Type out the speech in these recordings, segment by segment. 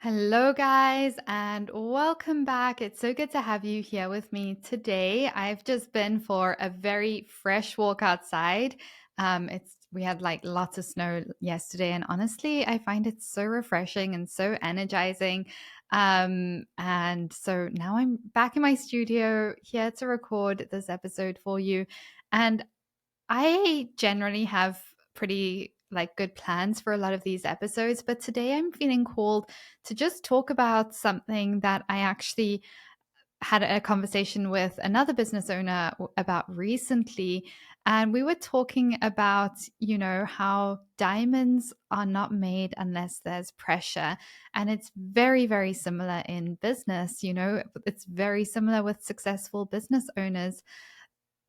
Hello, guys, and welcome back. It's so good to have you here with me today. I've just been for a very fresh walk outside. It's we had like lots of snow yesterday, and honestly, I find it so refreshing and so energizing. And so now I'm back in my studio here to record this episode for you. And I generally have pretty like good plans for a lot of these episodes, but today I'm feeling called to just talk about something that I actually had a conversation with another business owner about recently. And we were talking about, how diamonds are not made unless there's pressure. And it's very, very similar in business. It's very similar with successful business owners.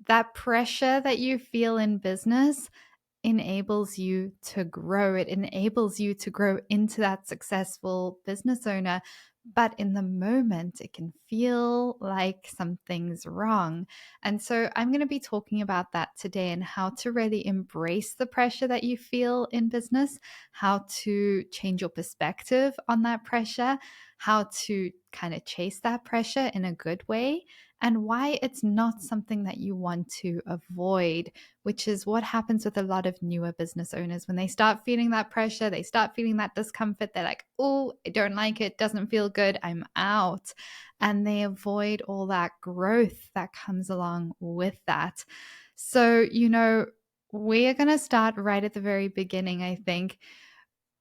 That pressure that you feel in business enables you to grow. It enables you to grow into that successful business owner. But in the moment, it can feel like something's wrong. And so I'm going to be talking about that today and how to really embrace the pressure that you feel in business, how to change your perspective on that pressure, how to kind of chase that pressure in a good way, and why it's not something that you want to avoid, which is what happens with a lot of newer business owners. When they start feeling that pressure, they start feeling that discomfort, they're like, oh, I don't like it, doesn't feel good, I'm out. And they avoid all that growth that comes along with that. So, we're going to start right at the very beginning, I think.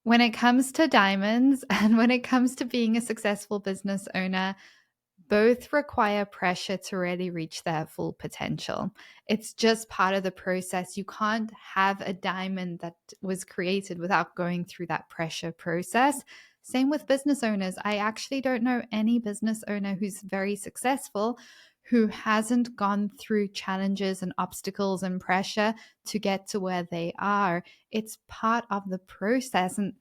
When it comes to diamonds and when it comes to being a successful business owner, both require pressure to really reach their full potential. It's just part of the process. You can't have a diamond that was created without going through that pressure process. Same with business owners. I actually don't know any business owner who's very successful who hasn't gone through challenges and obstacles and pressure to get to where they are. It's part of the process. And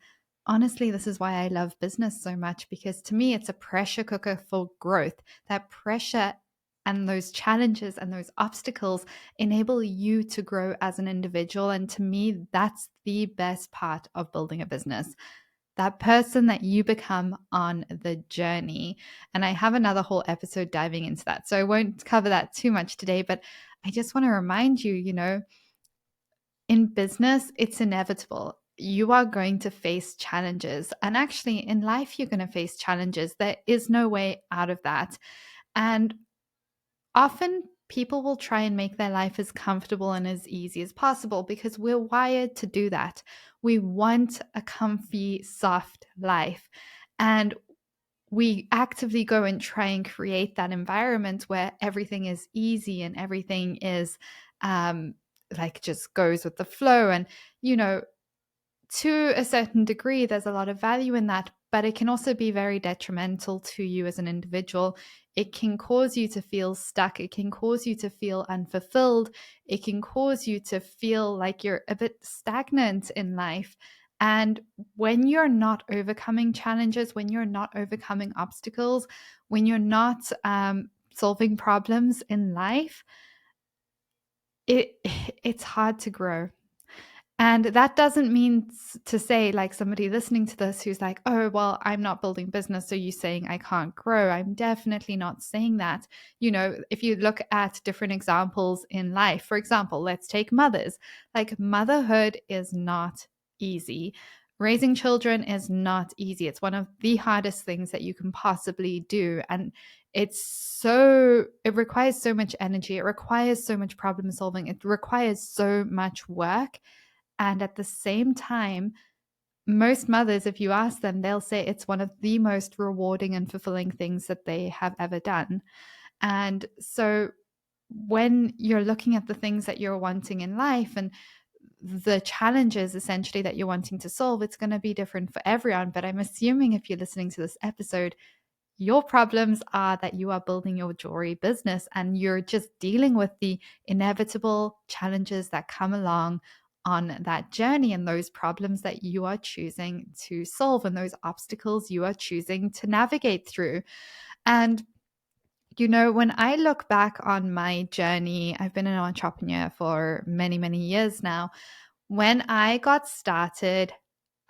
honestly, this is why I love business so much, because to me, it's a pressure cooker for growth. That pressure and those challenges and those obstacles enable you to grow as an individual. And to me, that's the best part of building a business. That person that you become on the journey. And I have another whole episode diving into that. So I won't cover that too much today, but I just want to remind you, in business, it's inevitable. You are going to face challenges. And actually, in life, you're going to face challenges. There is no way out of that. And often, people will try and make their life as comfortable and as easy as possible because we're wired to do that. We want a comfy, soft life. And we actively go and try and create that environment where everything is easy and everything is like just goes with the flow. And, you know, to a certain degree, there's a lot of value in that, but it can also be very detrimental to you as an individual. It can cause you to feel stuck. It can cause you to feel unfulfilled. It can cause you to feel like you're a bit stagnant in life. And when you're not overcoming challenges, when you're not overcoming obstacles, when you're not solving problems in life, it it's hard to grow. And that doesn't mean to say, like, somebody listening to this who's like, oh, well, I'm not building business, so you're saying I can't grow. I'm definitely not saying that. If you look at different examples in life, for example, let's take mothers. Like, motherhood is not easy. Raising children is not easy. It's one of the hardest things that you can possibly do. And it requires so much energy. It requires so much problem solving. It requires so much work. And at the same time, most mothers, if you ask them, they'll say it's one of the most rewarding and fulfilling things that they have ever done. And so when you're looking at the things that you're wanting in life and the challenges essentially that you're wanting to solve, it's going to be different for everyone. But I'm assuming if you're listening to this episode, your problems are that you are building your jewelry business and you're just dealing with the inevitable challenges that come along on that journey, and those problems that you are choosing to solve and those obstacles you are choosing to navigate through. And when I look back on my journey, I've been an entrepreneur for many, many years now. When I got started,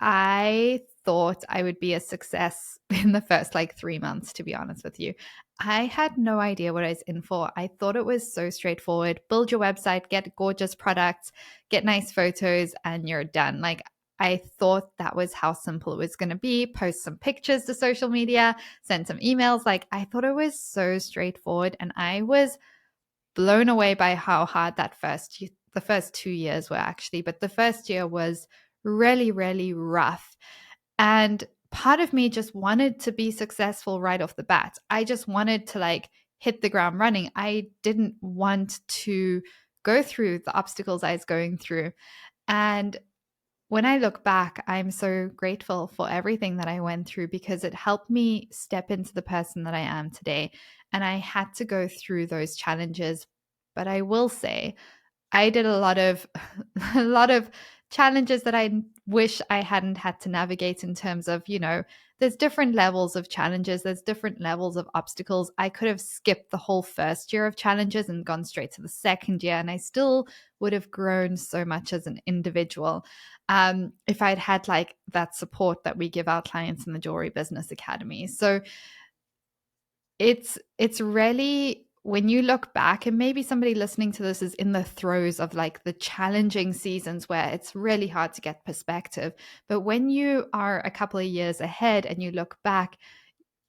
I thought I would be a success in the first like 3 months, to be honest with you. I had no idea what I was in for. I thought it was so straightforward. Build your website, get gorgeous products, get nice photos, and you're done. Like, I thought that was how simple it was going to be. Post some pictures to social media, send some emails. Like, I thought it was so straightforward. And I was blown away by how hard the first 2 years were actually. But the first year was really, really rough. And part of me just wanted to be successful right off the bat. I just wanted to like hit the ground running. I didn't want to go through the obstacles I was going through. And when I look back, I'm so grateful for everything that I went through because it helped me step into the person that I am today. And I had to go through those challenges. But I will say, I did a lot of a lot of challenges that I wish I hadn't had to navigate in terms of, there's different levels of challenges, there's different levels of obstacles. I could have skipped the whole first year of challenges and gone straight to the second year, and I still would have grown so much as an individual. If I'd had like that support that we give our clients in the Jewelry Business Academy. So it's really, when you look back, and maybe somebody listening to this is in the throes of like the challenging seasons where it's really hard to get perspective. But when you are a couple of years ahead and you look back,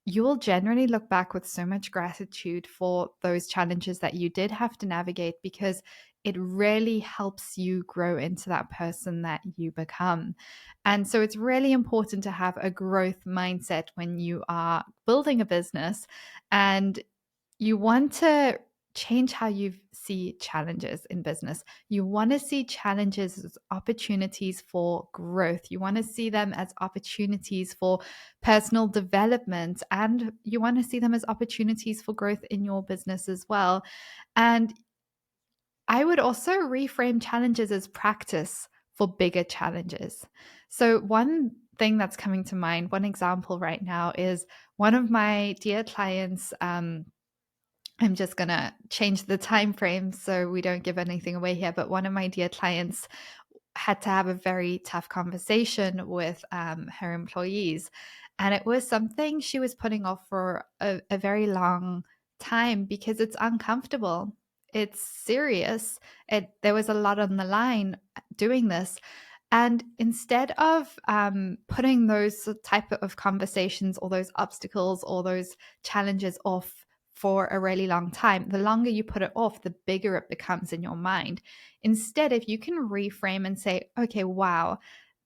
you will generally look back with so much gratitude for those challenges that you did have to navigate, because it really helps you grow into that person that you become. And so it's really important to have a growth mindset when you are building a business, and you want to change how you see challenges in business. You want to see challenges as opportunities for growth. You want to see them as opportunities for personal development, and you want to see them as opportunities for growth in your business as well. And I would also reframe challenges as practice for bigger challenges. So, one thing that's coming to mind, one example right now, is one of my dear clients. I'm just going to change the time frame so we don't give anything away here. But one of my dear clients had to have a very tough conversation with her employees. And it was something she was putting off for a very long time because it's uncomfortable. It's serious. There was a lot on the line doing this. And instead of putting those type of conversations or those obstacles or those challenges off for a really long time, the longer you put it off, the bigger it becomes in your mind. Instead, if you can reframe and say, okay, wow,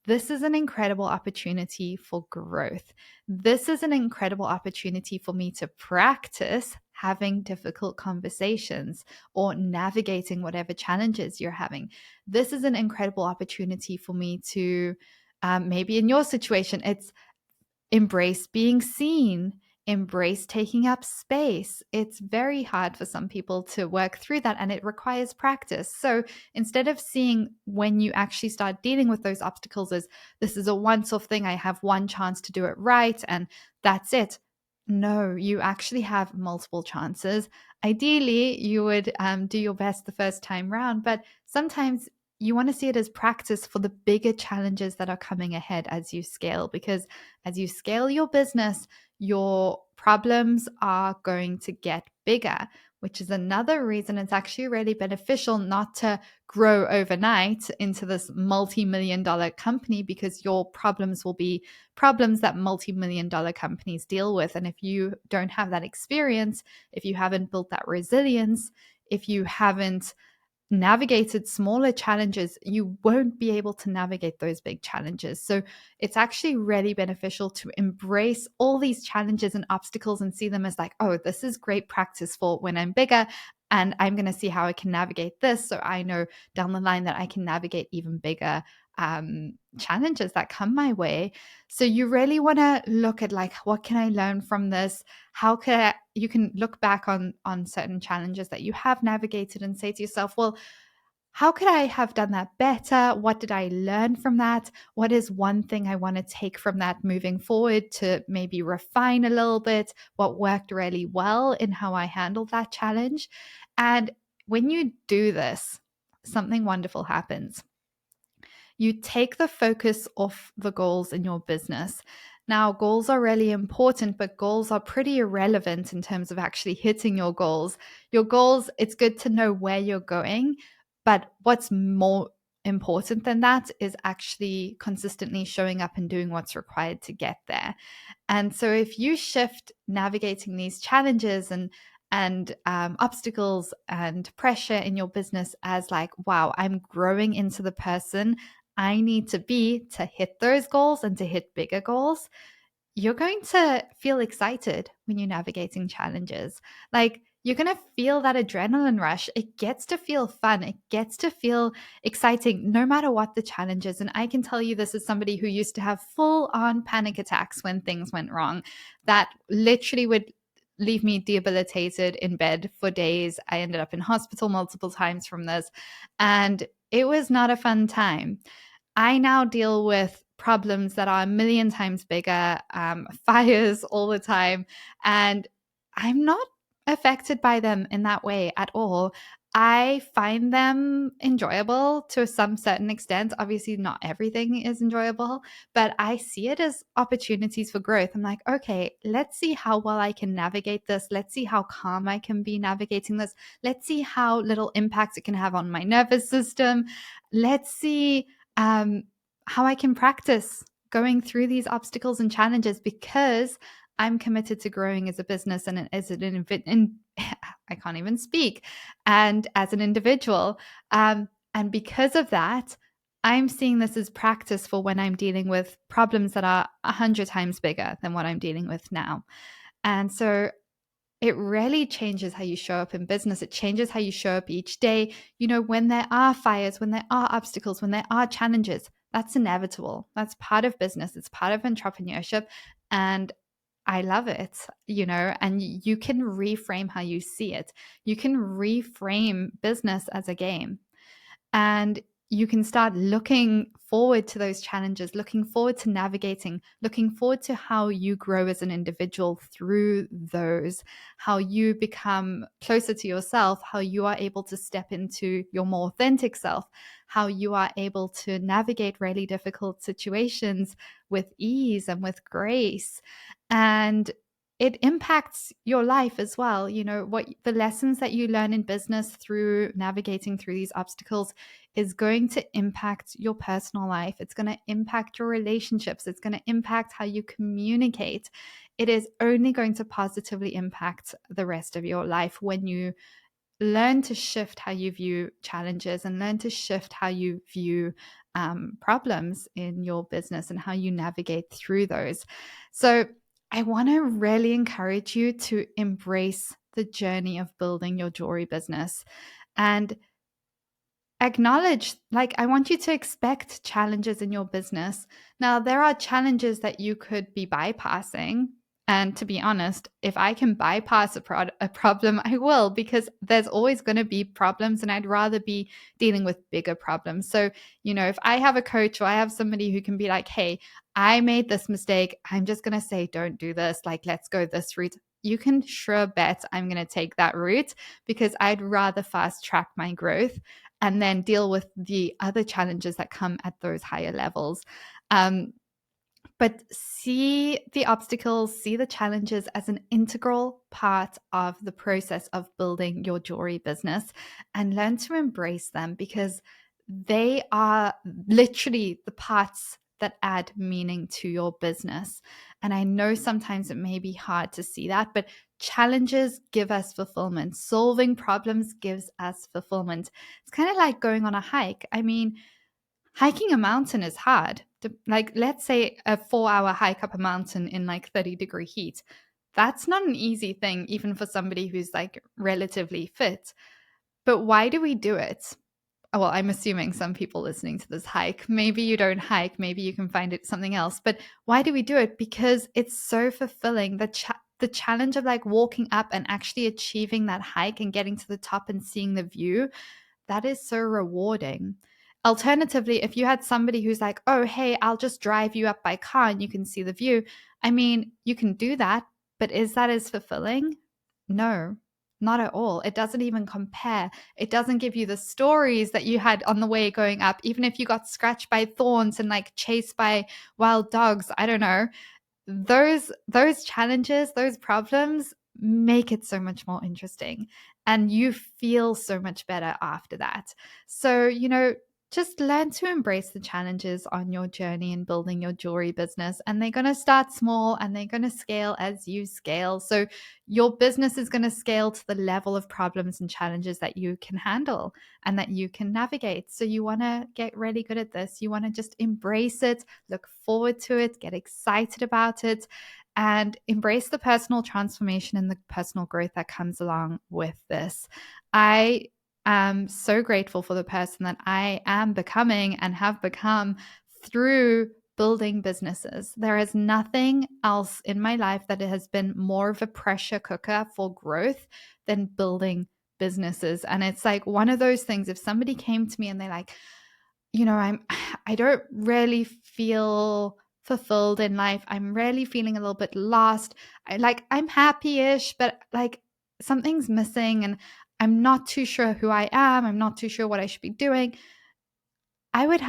this is an incredible opportunity for growth. This is an incredible opportunity for me to practice having difficult conversations or navigating whatever challenges you're having. This is an incredible opportunity for me to, maybe in your situation, it's embrace being seen, embrace taking up space. It's very hard for some people to work through that, and it requires practice. So instead of seeing when you actually start dealing with those obstacles as this is a once off thing, I have one chance to do it right, and that's it. No, you actually have multiple chances. Ideally, you would do your best the first time round, but sometimes you want to see it as practice for the bigger challenges that are coming ahead as you scale, because as you scale your business, your problems are going to get bigger, which is another reason it's actually really beneficial not to grow overnight into this multi-million dollar company, because your problems will be problems that multi-million dollar companies deal with. And if you don't have that experience, if you haven't built that resilience, if you haven't navigated smaller challenges, you won't be able to navigate those big challenges. So it's actually really beneficial to embrace all these challenges and obstacles and see them as like, oh, this is great practice for when I'm bigger, and I'm going to see how I can navigate this. So I know down the line that I can navigate even bigger challenges that come my way. So you really want to look at like, what can I learn from this? How can you can look back on certain challenges that you have navigated and say to yourself, well, how could I have done that better? What did I learn from that? What is one thing I want to take from that moving forward to maybe refine a little bit? What worked really well in how I handled that challenge? And when you do this, something wonderful happens. you take the focus off the goals in your business. Now, goals are really important, but goals are pretty irrelevant in terms of actually hitting your goals. Your goals, it's good to know where you're going, but what's more important than that is actually consistently showing up and doing what's required to get there. And so if you shift navigating these challenges and obstacles and pressure in your business as like, wow, I'm growing into the person I need to be to hit those goals and to hit bigger goals, you're going to feel excited when you're navigating challenges. Like, you're going to feel that adrenaline rush. It gets to feel fun. It gets to feel exciting no matter what the challenge is. And I can tell you this as somebody who used to have full on panic attacks when things went wrong, that literally would leave me debilitated in bed for days. I ended up in hospital multiple times from this, and it was not a fun time. I now deal with problems that are a million times bigger, fires all the time, and I'm not affected by them in that way at all. I find them enjoyable to some certain extent. Obviously, not everything is enjoyable, but I see it as opportunities for growth. I'm like, okay, let's see how well I can navigate this. Let's see how calm I can be navigating this. Let's see how little impact it can have on my nervous system. Let's see um, how I can practice going through these obstacles and challenges, because I'm committed to growing as a business and as I can't even speak, and as an individual. And because of that, I'm seeing this as practice for when I'm dealing with problems that are 100 times bigger than what I'm dealing with now. And so it really changes how you show up in business. It changes how you show up each day. You know, when there are fires, when there are obstacles, when there are challenges, that's inevitable. That's part of business. It's part of entrepreneurship. And I love it, you know, and you can reframe how you see it. You can reframe business as a game. And you can start looking forward to those challenges, looking forward to navigating, looking forward to how you grow as an individual through those, how you become closer to yourself, how you are able to step into your more authentic self, how you are able to navigate really difficult situations with ease and with grace. And it impacts your life as well. You know, what the lessons that you learn in business through navigating through these obstacles is going to impact your personal life. It's going to impact your relationships. It's going to impact how you communicate. It is only going to positively impact the rest of your life when you learn to shift how you view challenges and learn to shift how you view problems in your business and how you navigate through those. So, I want to really encourage you to embrace the journey of building your jewelry business and acknowledge, like, I want you to expect challenges in your business. Now, there are challenges that you could be bypassing. And to be honest, if I can bypass a problem, I will, because there's always going to be problems and I'd rather be dealing with bigger problems. So, you know, if I have a coach or I have somebody who can be like, hey, I made this mistake, I'm just going to say, don't do this. Like, let's go this route. You can sure bet I'm going to take that route, because I'd rather fast track my growth and then deal with the other challenges that come at those higher levels. Um, but see the obstacles, see the challenges as an integral part of the process of building your jewelry business, and learn to embrace them, because they are literally the parts that add meaning to your business. And I know sometimes it may be hard to see that, but challenges give us fulfillment. Solving problems gives us fulfillment. It's kind of like going on a hike. I mean, hiking a mountain is hard. Like, let's say a 4 hour hike up a mountain in like 30-degree heat. That's not an easy thing, even for somebody who's like relatively fit. But why do we do it? Well, I'm assuming some people listening to this hike. Maybe you don't hike, maybe you can find it something else. But why do we do it? Because it's so fulfilling. The challenge of like walking up and actually achieving that hike and getting to the top and seeing the view, that is so rewarding. Alternatively, if you had somebody who's like, oh, hey, I'll just drive you up by car and you can see the view. I mean, you can do that, but is that as fulfilling? No. Not at all. It doesn't even compare. It doesn't give you the stories that you had on the way going up, even if you got scratched by thorns and like chased by wild dogs. I don't know. Those challenges, those problems make it so much more interesting, and you feel so much better after that. So, just learn to embrace the challenges on your journey in building your jewelry business, and they're going to start small and they're going to scale as you scale. So your business is going to scale to the level of problems and challenges that you can handle and that you can navigate. So you want to get really good at this. You want to just embrace it, look forward to it, get excited about it, and embrace the personal transformation and the personal growth that comes along with this. I am so grateful for the person that I am becoming and have become through building businesses. There is nothing else in my life that has been more of a pressure cooker for growth than building businesses. And it's like one of those things, if somebody came to me and they're like, I don't really feel fulfilled in life. I'm really feeling a little bit lost. I'm happy-ish, but like something's missing and I'm not too sure who I am. I'm not too sure what I should be doing. I would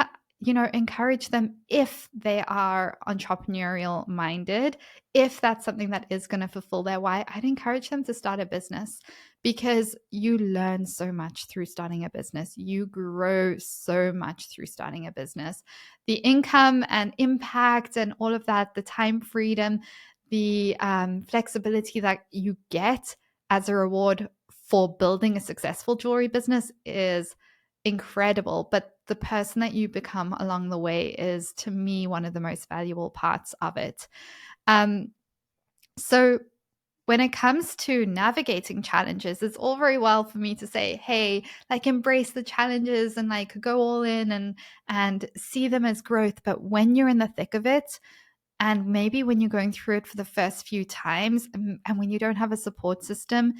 encourage them, if they are entrepreneurial minded, if that's something that is going to fulfill their why, I'd encourage them to start a business, because you learn so much through starting a business. You grow so much through starting a business. The income and impact and all of that, the time freedom, the flexibility that you get as a reward for building a successful jewelry business is incredible. But the person that you become along the way is, to me, one of the most valuable parts of it. So when it comes to navigating challenges, it's all very well for me to say, hey, like embrace the challenges and like go all in and see them as growth. But when you're in the thick of it, and maybe when you're going through it for the first few times, and when you don't have a support system,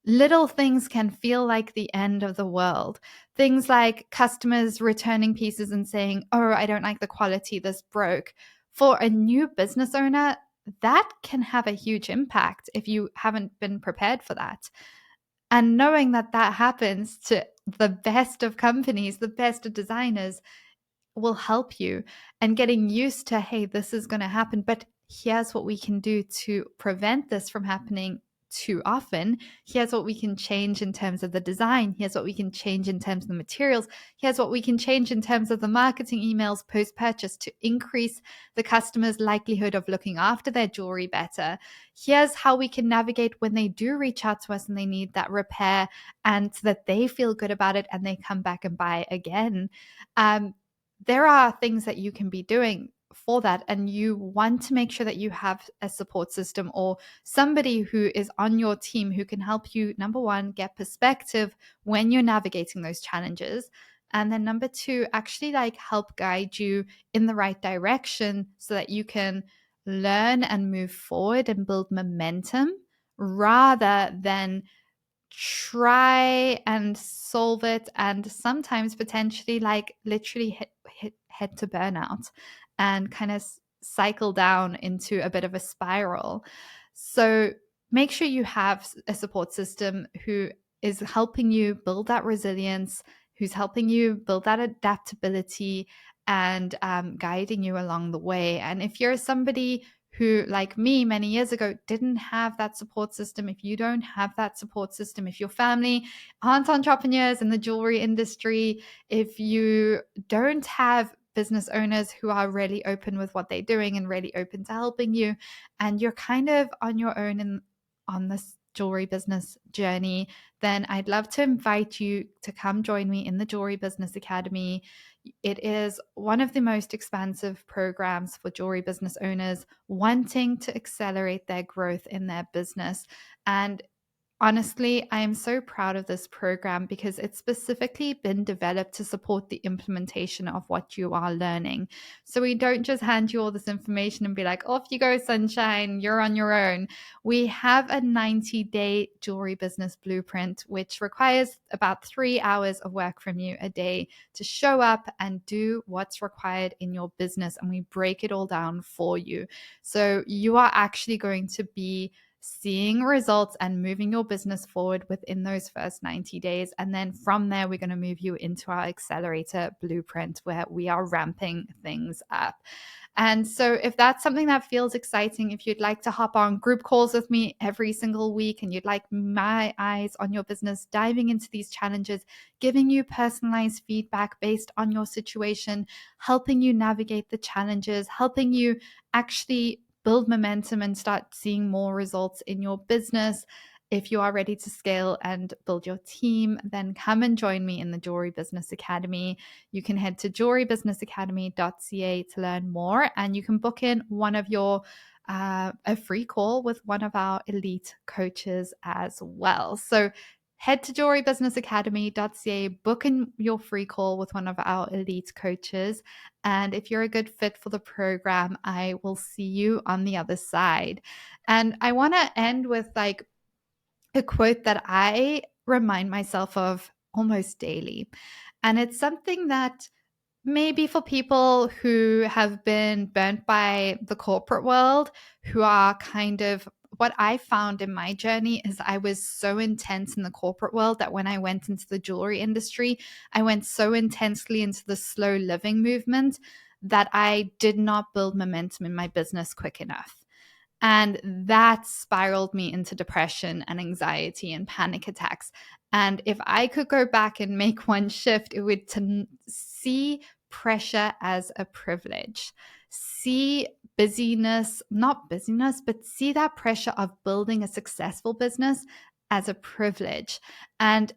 little things can feel like the end of the world. Things like customers returning pieces and saying, oh, I don't like the quality, this broke. For a new business owner, that can have a huge impact if you haven't been prepared for that. And knowing that that happens to the best of companies, the best of designers, will help you, and getting used to, hey, this is going to happen, but here's what we can do to prevent this from happening too often. Here's what we can change in terms of the design. Here's what we can change in terms of the materials. Here's what we can change in terms of the marketing emails post-purchase to increase the customer's likelihood of looking after their jewelry better. Here's how we can navigate when they do reach out to us and they need that repair, and so that they feel good about it and they come back and buy again. There are things that you can be doing for that, and you want to make sure that you have a support system or somebody who is on your team who can help you, number one, get perspective when you're navigating those challenges, and then number two, actually like help guide you in the right direction so that you can learn and move forward and build momentum, rather than try and solve it and sometimes potentially like literally head to burnout and kind of cycle down into a bit of a spiral. So make sure you have a support system who is helping you build that resilience, who's helping you build that adaptability, and guiding you along the way. And if you're somebody who, like me many years ago, didn't have that support system, if you don't have that support system, if your family aren't entrepreneurs in the jewelry industry, if you don't have business owners who are really open with what they're doing and really open to helping you, and you're kind of on your own on this jewelry business journey, then I'd love to invite you to come join me in the Jewelry Business Academy. It is one of the most expansive programs for jewelry business owners wanting to accelerate their growth in their business. And honestly, I am so proud of this program because it's specifically been developed to support the implementation of what you are learning. So we don't just hand you all this information and be like, off you go, sunshine, you're on your own. We have a 90-day jewelry business blueprint, which requires about 3 hours of work from you a day to show up and do what's required in your business. And we break it all down for you. So you are actually going to be seeing results and moving your business forward within those first 90 days. And then from there, we're going to move you into our accelerator blueprint where we are ramping things up. And so, if that's something that feels exciting, if you'd like to hop on group calls with me every single week and you'd like my eyes on your business, diving into these challenges, giving you personalized feedback based on your situation, helping you navigate the challenges, helping you actually build momentum and start seeing more results in your business. If you are ready to scale and build your team, then come and join me in the Jewelry Business Academy. You can head to jewelrybusinessacademy.ca to learn more, and you can book in one of your a free call with one of our elite coaches as well. So head to jewelrybusinessacademy.ca, book in your free call with one of our elite coaches. And if you're a good fit for the program, I will see you on the other side. And I want to end with like a quote that I remind myself of almost daily. And it's something that maybe for people who have been burnt by the corporate world, who are kind of what I found in my journey is I was so intense in the corporate world that when I went into the jewelry industry, I went so intensely into the slow living movement that I did not build momentum in my business quick enough. And that spiraled me into depression and anxiety and panic attacks. And if I could go back and make one shift, it would to see pressure as a privilege. See busyness, not busyness, but see that pressure of building a successful business as a privilege. And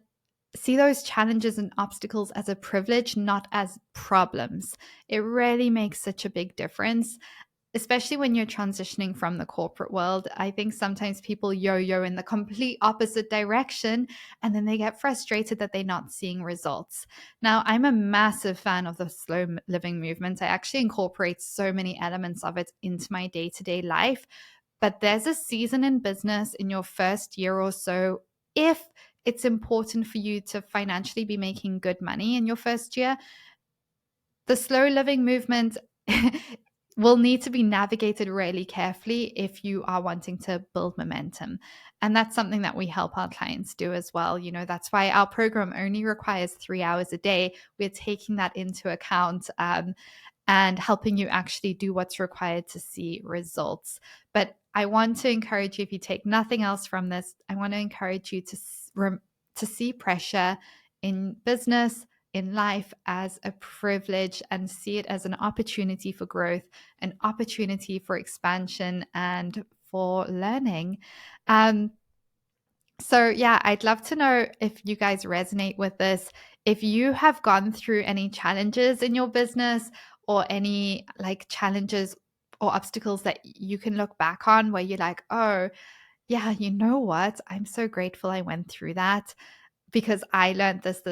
see those challenges and obstacles as a privilege, not as problems. It really makes such a big difference, especially when you're transitioning from the corporate world. I think sometimes people yo-yo in the complete opposite direction and then they get frustrated that they're not seeing results. Now, I'm a massive fan of the slow living movement. I actually incorporate so many elements of it into my day-to-day life. But there's a season in business in your first year or so, if it's important for you to financially be making good money in your first year, the slow living movement will need to be navigated really carefully if you are wanting to build momentum. And that's something that we help our clients do as well. You know, that's why our program only requires 3 hours a day. We're taking that into account. And helping you actually do what's required to see results. But I want to encourage you, if you take nothing else from this, I want to encourage you to see pressure in business, in life as a privilege, and see it as an opportunity for growth, an opportunity for expansion and for learning. So, yeah, I'd love to know if you guys resonate with this. If you have gone through any challenges in your business or any like challenges or obstacles that you can look back on where you're like, oh, yeah, you know what? I'm so grateful I went through that because I learned this.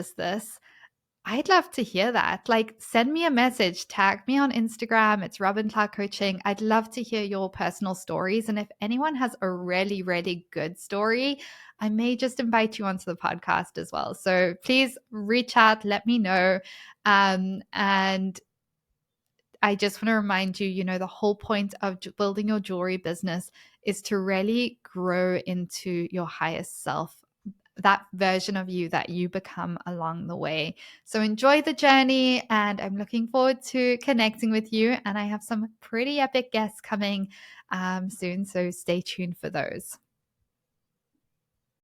I'd love to hear that. Like, send me a message, tag me on Instagram. It's Robin Clark Coaching. I'd love to hear your personal stories. And if anyone has a really, really good story, I may just invite you onto the podcast as well. So please reach out, let me know. And I just want to remind you, you know, the whole point of building your jewelry business is to really grow into your highest self, that version of you that you become along the way. So enjoy the journey, and I'm looking forward to connecting with you. And I have some pretty epic guests coming soon, so stay tuned for those.